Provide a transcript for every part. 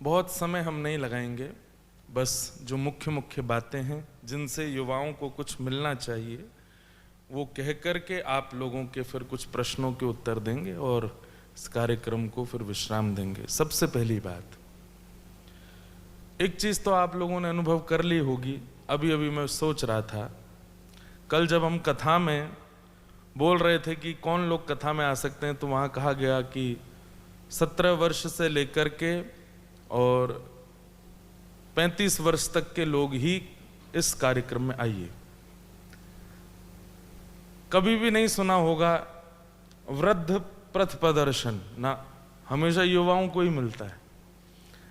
बहुत समय हम नहीं लगाएंगे, बस जो मुख्य मुख्य बातें हैं जिनसे युवाओं को कुछ मिलना चाहिए वो कह कर के आप लोगों के फिर कुछ प्रश्नों के उत्तर देंगे और इस कार्यक्रम को फिर विश्राम देंगे। सबसे पहली बात, एक चीज़ तो आप लोगों ने अनुभव कर ली होगी। अभी अभी मैं सोच रहा था, कल जब हम कथा में बोल रहे थे कि कौन लोग कथा में आ सकते हैं, तो वहाँ कहा गया कि 17 वर्ष से लेकर के और 35 वर्ष तक के लोग ही इस कार्यक्रम में आइए। कभी भी नहीं सुना होगा वृद्ध पथ प्रदर्शन, ना, हमेशा युवाओं को ही मिलता है।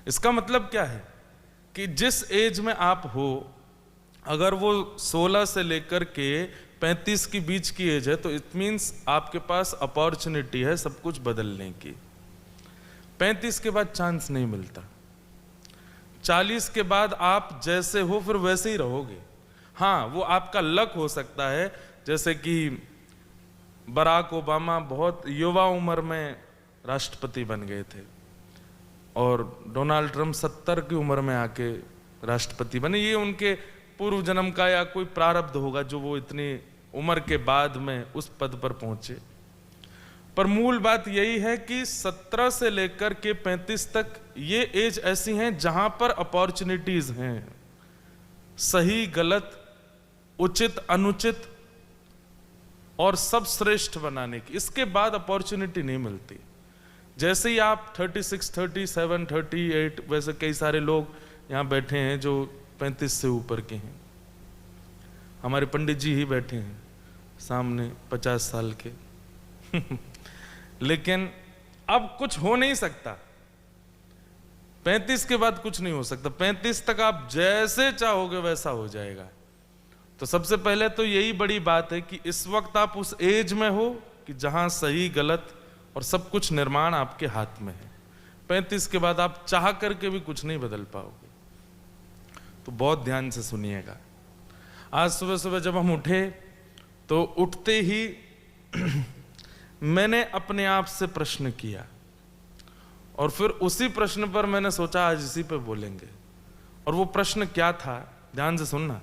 इसका मतलब क्या है कि जिस एज में आप हो, अगर वो 16 से लेकर के 35 के बीच की एज है, तो इट मीन्स आपके पास अपॉर्चुनिटी है सब कुछ बदलने की। 35 के बाद चांस नहीं मिलता। 40 के बाद आप जैसे हो फिर वैसे ही रहोगे। हाँ, वो आपका लक हो सकता है, जैसे कि बराक ओबामा बहुत युवा उम्र में राष्ट्रपति बन गए थे और डोनाल्ड ट्रंप 70 की उम्र में आके राष्ट्रपति बने। ये उनके पूर्व जन्म का या कोई प्रारब्ध होगा जो वो इतनी उम्र के बाद में उस पद पर पहुंचे। पर मूल बात यही है कि 17 से लेकर के 35 तक ये एज ऐसी हैं जहां पर अपॉर्चुनिटीज हैं, सही गलत, उचित अनुचित और सब श्रेष्ठ बनाने की। इसके बाद अपॉर्चुनिटी नहीं मिलती। जैसे ही आप 36, 37, 38, वैसे कई सारे लोग यहाँ बैठे हैं जो 35 से ऊपर के हैं। हमारे पंडित जी ही बैठे हैं सामने 50 साल के लेकिन अब कुछ हो नहीं सकता। 35 के बाद कुछ नहीं हो सकता। 35 तक आप जैसे चाहोगे वैसा हो जाएगा। तो सबसे पहले तो यही बड़ी बात है कि इस वक्त आप उस एज में हो कि जहां सही गलत और सब कुछ निर्माण आपके हाथ में है। 35 के बाद आप चाह करके भी कुछ नहीं बदल पाओगे। तो बहुत ध्यान से सुनिएगा। आज सुबह सुबह जब हम उठे तो उठते ही मैंने अपने आप से प्रश्न किया और फिर उसी प्रश्न पर मैंने सोचा आज इसी पे बोलेंगे। और वो प्रश्न क्या था, ध्यान से सुनना।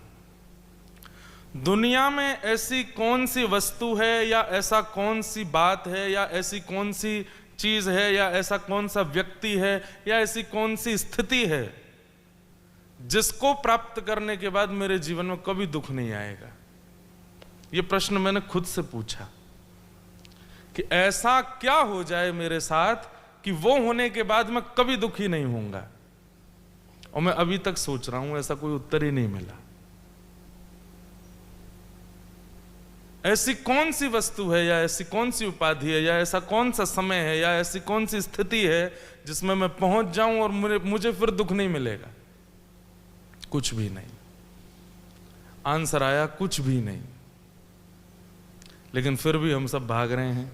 दुनिया में ऐसी कौन सी वस्तु है या ऐसा कौन सी बात है या ऐसी कौन सी चीज है या ऐसा कौन सा व्यक्ति है या ऐसी कौन सी स्थिति है जिसको प्राप्त करने के बाद मेरे जीवन में कभी दुख नहीं आएगा? ये प्रश्न मैंने खुद से पूछा कि ऐसा क्या हो जाए मेरे साथ कि वो होने के बाद मैं कभी दुखी नहीं होऊंगा। और मैं अभी तक सोच रहा हूं, ऐसा कोई उत्तर ही नहीं मिला। ऐसी कौन सी वस्तु है या ऐसी कौन सी उपाधि है या ऐसा कौन सा समय है या ऐसी कौन सी स्थिति है जिसमें मैं पहुंच जाऊं और मुझे फिर दुख नहीं मिलेगा? कुछ भी नहीं। आंसर आया कुछ भी नहीं। लेकिन फिर भी हम सब भाग रहे हैं।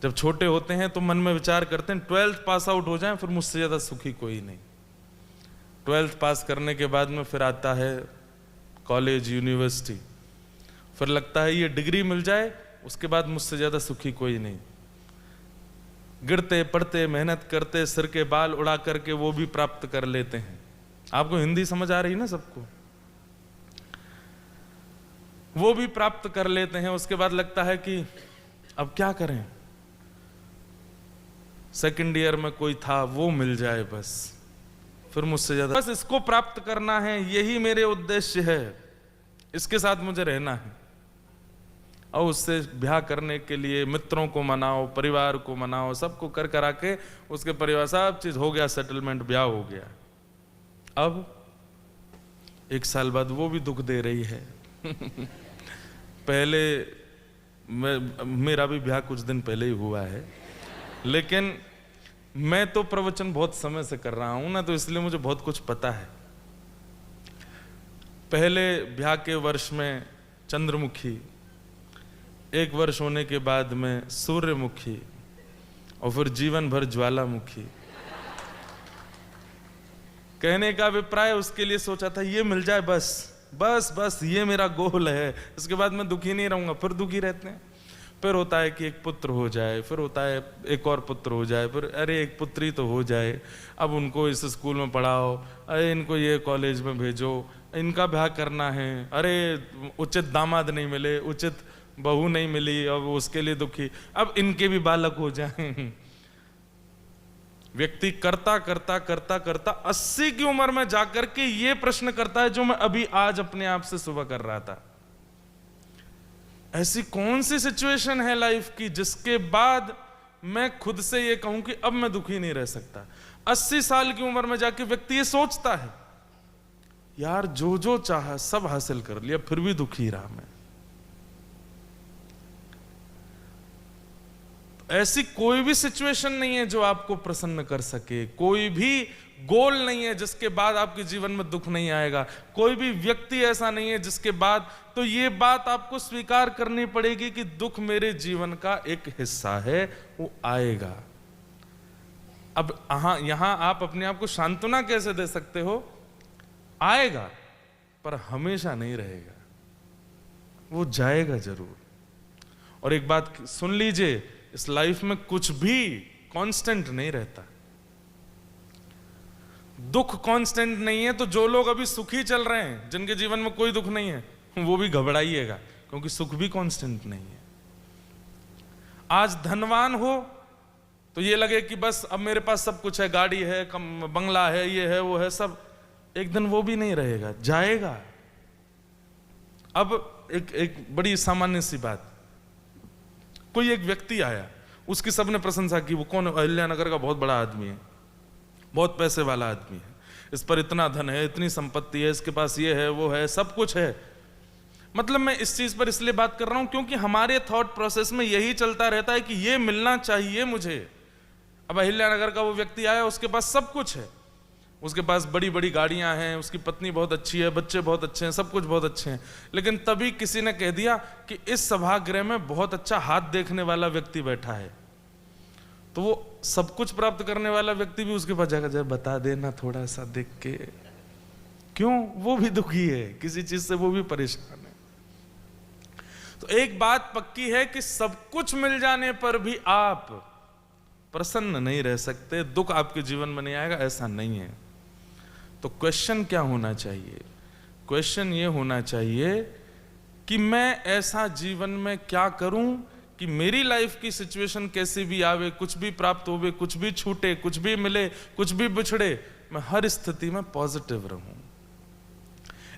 जब छोटे होते हैं तो मन में विचार करते हैं 12th पास आउट हो जाएं, फिर मुझसे ज्यादा सुखी कोई नहीं। 12th पास करने के बाद में फिर आता है कॉलेज, यूनिवर्सिटी। फिर लगता है ये डिग्री मिल जाए, उसके बाद मुझसे ज्यादा सुखी कोई नहीं। गिरते पढ़ते मेहनत करते सिर के बाल उड़ा करके वो भी प्राप्त कर लेते हैं। आपको हिंदी समझ आ रही ना सबको? वो भी प्राप्त कर लेते हैं। उसके बाद लगता है कि अब क्या करें, सेकंड ईयर में कोई था वो मिल जाए बस, फिर मुझसे ज्यादा बस इसको प्राप्त करना है, यही मेरे उद्देश्य है, इसके साथ मुझे रहना है। और उससे ब्याह करने के लिए मित्रों को मनाओ, परिवार को मनाओ, सबको कर करा के उसके परिवार सब चीज हो गया, सेटलमेंट, ब्याह हो गया। अब 1 साल बाद वो भी दुख दे रही है पहले मेरा भी ब्याह कुछ दिन पहले ही हुआ है, लेकिन मैं तो प्रवचन बहुत समय से कर रहा हूं ना, तो इसलिए मुझे बहुत कुछ पता है। पहले ब्याह के वर्ष में चंद्रमुखी, 1 वर्ष होने के बाद में सूर्यमुखी और फिर जीवन भर ज्वालामुखी। कहने का अभिप्राय उसके लिए सोचा था ये मिल जाए बस बस बस, ये मेरा गोल है, इसके बाद मैं दुखी नहीं रहूंगा। फिर दुखी रहते हैं। फिर होता है कि एक पुत्र हो जाए, फिर होता है एक और पुत्र हो जाए, फिर अरे एक पुत्री तो हो जाए, अब उनको इस स्कूल में पढ़ाओ, अरे इनको ये कॉलेज में भेजो, इनका ब्याह करना है, अरे उचित दामाद नहीं मिले, उचित बहू नहीं मिली, अब उसके लिए दुखी, अब इनके भी बालक हो जाएं। व्यक्ति करता करता करता करता 80 की उम्र में जाकर के ये प्रश्न करता है जो मैं अभी आज अपने आप से सुबह कर रहा था। ऐसी कौन सी सिचुएशन है लाइफ की जिसके बाद मैं खुद से ये कहूं कि अब मैं दुखी नहीं रह सकता। 80 साल की उम्र में जाके व्यक्ति ये सोचता है, यार जो जो चाहा सब हासिल कर लिया, फिर भी दुखी रहा मैं। ऐसी कोई भी सिचुएशन नहीं है जो आपको प्रसन्न कर सके, कोई भी गोल नहीं है जिसके बाद आपके जीवन में दुख नहीं आएगा, कोई भी व्यक्ति ऐसा नहीं है जिसके बाद, तो ये बात आपको स्वीकार करनी पड़ेगी कि दुख मेरे जीवन का एक हिस्सा है, वो आएगा। अब यहां आप अपने आप को सांत्वना कैसे दे सकते हो? आएगा पर हमेशा नहीं रहेगा, वो जाएगा जरूर। और एक बात सुन लीजिए, इस लाइफ में कुछ भी कांस्टेंट नहीं रहता। दुख कांस्टेंट नहीं है, तो जो लोग अभी सुखी चल रहे हैं, जिनके जीवन में कोई दुख नहीं है, वो भी घबराइएगा, क्योंकि सुख भी कांस्टेंट नहीं है। आज धनवान हो तो ये लगे कि बस अब मेरे पास सब कुछ है, गाड़ी है, बंगला है, ये है, वो है, सब, एक दिन वो भी नहीं रहेगा, जाएगा। अब एक बड़ी सामान्य सी बात, कोई एक व्यक्ति आया, उसकी सबने प्रशंसा की, वो कौन? अहिल्यानगर का बहुत बड़ा आदमी है, बहुत पैसे वाला आदमी है, इस पर इतना धन है, इतनी संपत्ति है, इसके पास ये है, वो है, सब कुछ है। मतलब मैं इस चीज पर इसलिए बात कर रहा हूं क्योंकि हमारे थॉट प्रोसेस में यही चलता रहता है कि ये मिलना चाहिए मुझे। अब अहिल्यानगर का वो व्यक्ति आया, उसके पास सब कुछ है, उसके पास बड़ी बड़ी गाड़ियां हैं, उसकी पत्नी बहुत अच्छी है, बच्चे बहुत अच्छे हैं, सब कुछ बहुत अच्छे हैं, लेकिन तभी किसी ने कह दिया कि इस सभागृह में बहुत अच्छा हाथ देखने वाला व्यक्ति बैठा है, तो वो सब कुछ प्राप्त करने वाला व्यक्ति भी उसके पास जाकर जब बता देना थोड़ा सा देख के, क्यों? वो भी दुखी है किसी चीज से, वो भी परेशान है। तो एक बात पक्की है कि सब कुछ मिल जाने पर भी आप प्रसन्न नहीं रह सकते, दुख आपके जीवन में नहीं आएगा, ऐसा नहीं है। तो क्वेश्चन क्या होना चाहिए? क्वेश्चन ये होना चाहिए कि मैं ऐसा जीवन में क्या करूं कि मेरी लाइफ की सिचुएशन कैसी भी आवे, कुछ भी प्राप्त होवे, कुछ भी छूटे, कुछ भी मिले, कुछ भी बिछड़े, मैं हर स्थिति में पॉजिटिव रहूं।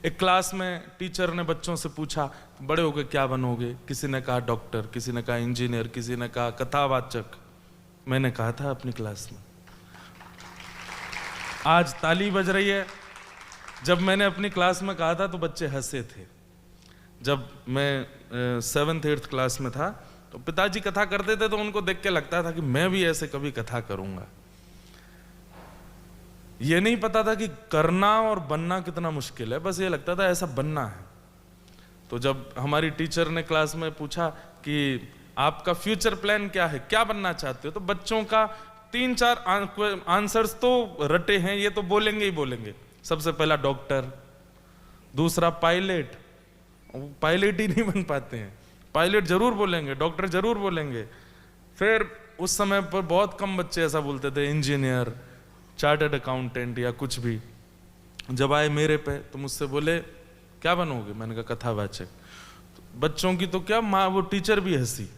एक क्लास में टीचर ने बच्चों से पूछा, बड़े होकर क्या बनोगे? किसी ने कहा डॉक्टर, किसी ने कहा इंजीनियर, किसी ने कहा कथावाचक। मैंने कहा था अपनी क्लास में, आज ताली बज रही है, जब मैंने अपनी क्लास में कहा था तो बच्चे हंसे थे। जब मैं 7th 8th क्लास में था तो पिताजी कथा करते थे, तो उनको देख के लगता था कि मैं भी ऐसे कभी कथा करूंगा। ये नहीं पता था कि करना और बनना कितना मुश्किल है, बस ये लगता था ऐसा बनना है। तो जब हमारी टीचर ने क्लास में पूछा कि आपका फ्यूचर प्लान क्या है, क्या बनना चाहते हो, तो बच्चों का 3-4 आंसर्स तो रटे हैं, ये तो बोलेंगे ही बोलेंगे। सबसे पहला डॉक्टर, दूसरा पायलट, पायलट ही नहीं बन पाते हैं, पायलट जरूर बोलेंगे, डॉक्टर जरूर बोलेंगे। फिर उस समय पर बहुत कम बच्चे ऐसा बोलते थे, इंजीनियर, चार्टर्ड अकाउंटेंट या कुछ भी। जब आए मेरे पे तो मुझसे बोले क्या बनोगे? मैंने कहा कथावाचक। तो बच्चों की तो क्या, माँ वो टीचर भी हंसी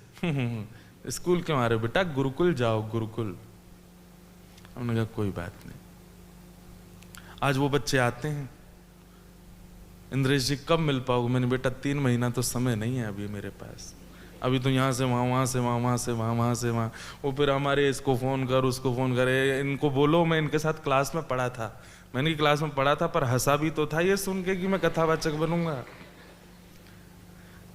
स्कूल क्यों आ रहे हो बेटा? गुरुकुल जाओ, गुरुकुल। हमने कहा कोई बात नहीं। आज वो बच्चे आते हैं, इंद्रेश जी कब मिल पाओगे? मैंने बेटा 3 महीना तो समय नहीं है अभी मेरे पास, अभी तो यहाँ से वहाँ, वहाँ से वहाँ, वहाँ से वहाँ, वहाँ से वहाँ। वो फिर हमारे इसको फ़ोन कर, उसको फ़ोन करे, इनको बोलो मैं इनके साथ क्लास में पढ़ा था, मैंने क्लास में पढ़ा था, पर हंसा भी तो था ये सुन के कि मैं कथावाचक बनूंगा।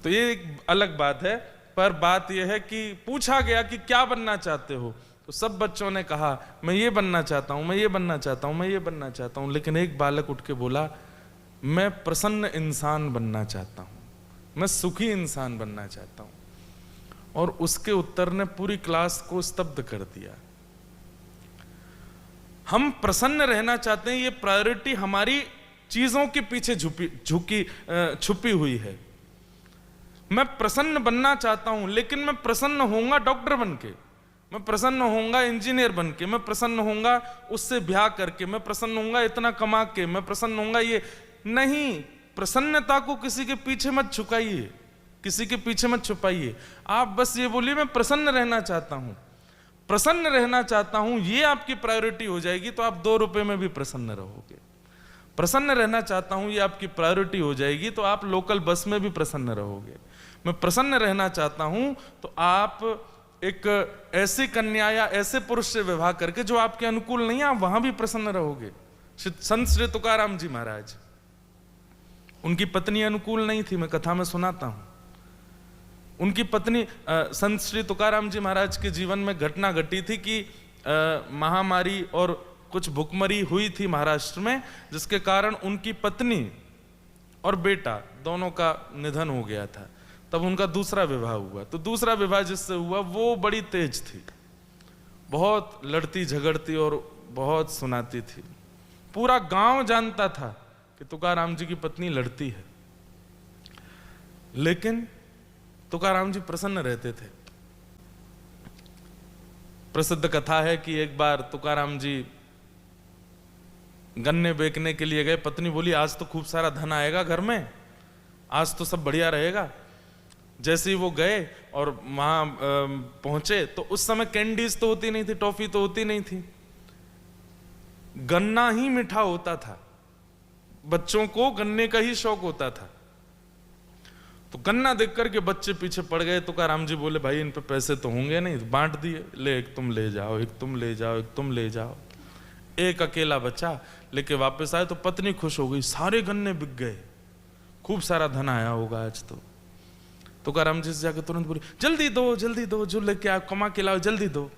तो ये एक अलग बात है, पर बात यह है कि पूछा गया कि क्या बनना चाहते हो, तो सब बच्चों ने कहा मैं ये बनना चाहता हूँ, मैं ये बनना चाहता हूँ, मैं ये बनना चाहता हूँ। लेकिन एक बालक उठ के बोला मैं प्रसन्न इंसान बनना चाहता हूँ, मैं सुखी इंसान बनना चाहता हूँ। और उसके उत्तर ने पूरी क्लास को स्तब्ध कर दिया। हम प्रसन्न रहना चाहते हैं, ये प्रायोरिटी हमारी चीजों के पीछे छुपी हुई है। मैं प्रसन्न बनना चाहता हूं, लेकिन मैं प्रसन्न होऊंगा डॉक्टर बन के, मैं प्रसन्न होऊंगा इंजीनियर बन के, मैं प्रसन्न होऊंगा उससे ब्याह करके, मैं प्रसन्न होऊंगा इतना कमा के, मैं प्रसन्न होऊंगा ये नहीं। प्रसन्नता को किसी के पीछे मत छुपाइए, किसी के पीछे मत छुपाइए। आप बस ये बोलिए मैं प्रसन्न रहना चाहता हूं, प्रसन्न रहना चाहता हूं, ये आपकी प्रायोरिटी हो जाएगी तो आप 2 रुपए में भी प्रसन्न रहोगे। प्रसन्न रहना चाहता हूं, ये आपकी प्रायोरिटी हो जाएगी तो आप लोकल बस में भी प्रसन्न रहोगे। मैं प्रसन्न रहना चाहता हूं तो आप एक ऐसी कन्या या ऐसे पुरुष से विवाह करके जो आपके अनुकूल नहीं है, आप वहां भी प्रसन्न रहोगे। संत श्री तुकाराम जी महाराज, उनकी पत्नी अनुकूल नहीं थी, मैं कथा में सुनाता हूं। उनकी पत्नी संत श्री तुकाराम जी महाराज के जीवन में घटना घटी थी कि महामारी और कुछ भुखमरी हुई थी महाराष्ट्र में, जिसके कारण उनकी पत्नी और बेटा दोनों का निधन हो गया था। तब उनका दूसरा विवाह हुआ। तो दूसरा विवाह जिससे हुआ वो बड़ी तेज थी, बहुत लड़ती झगड़ती और बहुत सुनाती थी। पूरा गांव जानता था कि तुकाराम जी की पत्नी लड़ती है, लेकिन तुकाराम जी प्रसन्न रहते थे। प्रसिद्ध कथा है कि एक बार तुकाराम जी गन्ने बेचने के लिए गए। पत्नी बोली आज तो खूब सारा धन आएगा घर में, आज तो सब बढ़िया रहेगा। जैसे ही वो गए और वहां पहुंचे तो उस समय कैंडीज तो होती नहीं थी, टॉफी तो होती नहीं थी, गन्ना ही मीठा होता था। बच्चों को गन्ने का ही शौक होता था। तो गन्ना देख करके बच्चे पीछे पड़ गए। तुकाराम जी बोले भाई इन पे पैसे तो होंगे नहीं, बांट दिए, ले एक तुम ले जाओ, एक तुम ले जाओ, एक तुम ले जाओ। एक अकेला बचा, लेके वापस आए तो पत्नी खुश हो गई, सारे गन्ने बिक गए, खूब सारा धन आया होगा आज तो। तुकाराम जी से जाकर तुरंत बोली जल्दी दो, जो लेके आओ कमा के लाओ, जल्दी दो।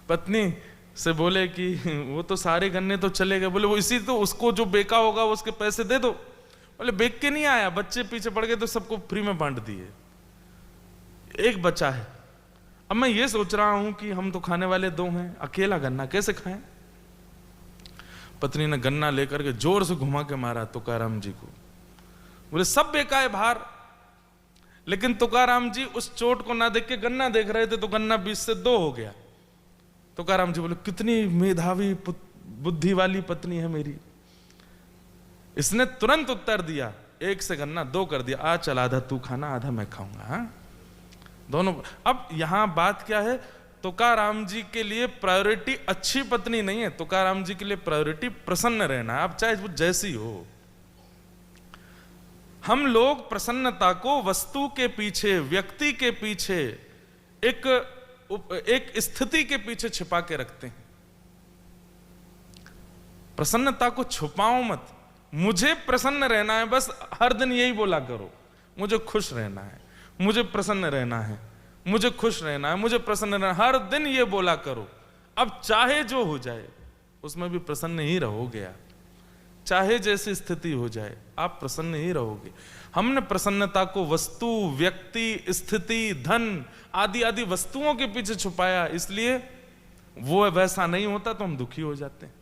पत्नी से बोले कि वो तो सारे गन्ने तो चले गए। बोले वो इसी तो उसको जो बेका होगा उसके पैसे दे दो। बोले बेच के नहीं आया, बच्चे पीछे पड़ गए तो सबको फ्री में बांट दिए, एक बचा है। अब मैं ये सोच रहा हूं कि हम तो खाने वाले 2 हैं, अकेला गन्ना कैसे खाएं। पत्नी ने गन्ना लेकर के जोर से घुमा के मारा तुकाराम जी को। बोले सब बेका है बाहर। लेकिन तुकाराम जी उस चोट को ना देख के गन्ना देख रहे थे तो गन्ना 20 से 2 हो गया। तुकाराम जी बोले कितनी मेधावी बुद्धि वाली पत्नी है मेरी। इसने तुरंत उत्तर दिया, 1 से गन्ना 2 कर दिया, आ चल आधा तू खाना आधा मैं खाऊंगा। हाँ दोनों। अब यहां बात क्या है, तुकाराम जी के लिए प्रायोरिटी अच्छी पत्नी नहीं है, तुकाराम जी के लिए प्रायोरिटी प्रसन्न रहना है, आप चाहे वो जैसी हो। हम लोग प्रसन्नता को वस्तु के पीछे, व्यक्ति के पीछे, एक स्थिति के पीछे छिपा के रखते हैं। प्रसन्नता को छुपाओ मत। मुझे प्रसन्न रहना है, बस हर दिन यही बोला करो, मुझे खुश रहना है, मुझे प्रसन्न रहना है, मुझे खुश रहना है, मुझे प्रसन्न रहना है, हर दिन ये बोला करो। अब चाहे जो हो जाए उसमें भी प्रसन्न ही रहोगे आप, चाहे जैसी स्थिति हो जाए आप प्रसन्न ही रहोगे। हमने प्रसन्नता को वस्तु, व्यक्ति, स्थिति, धन आदि आदि वस्तुओं के पीछे छुपाया, इसलिए वो वैसा नहीं होता तो हम दुखी हो जाते हैं।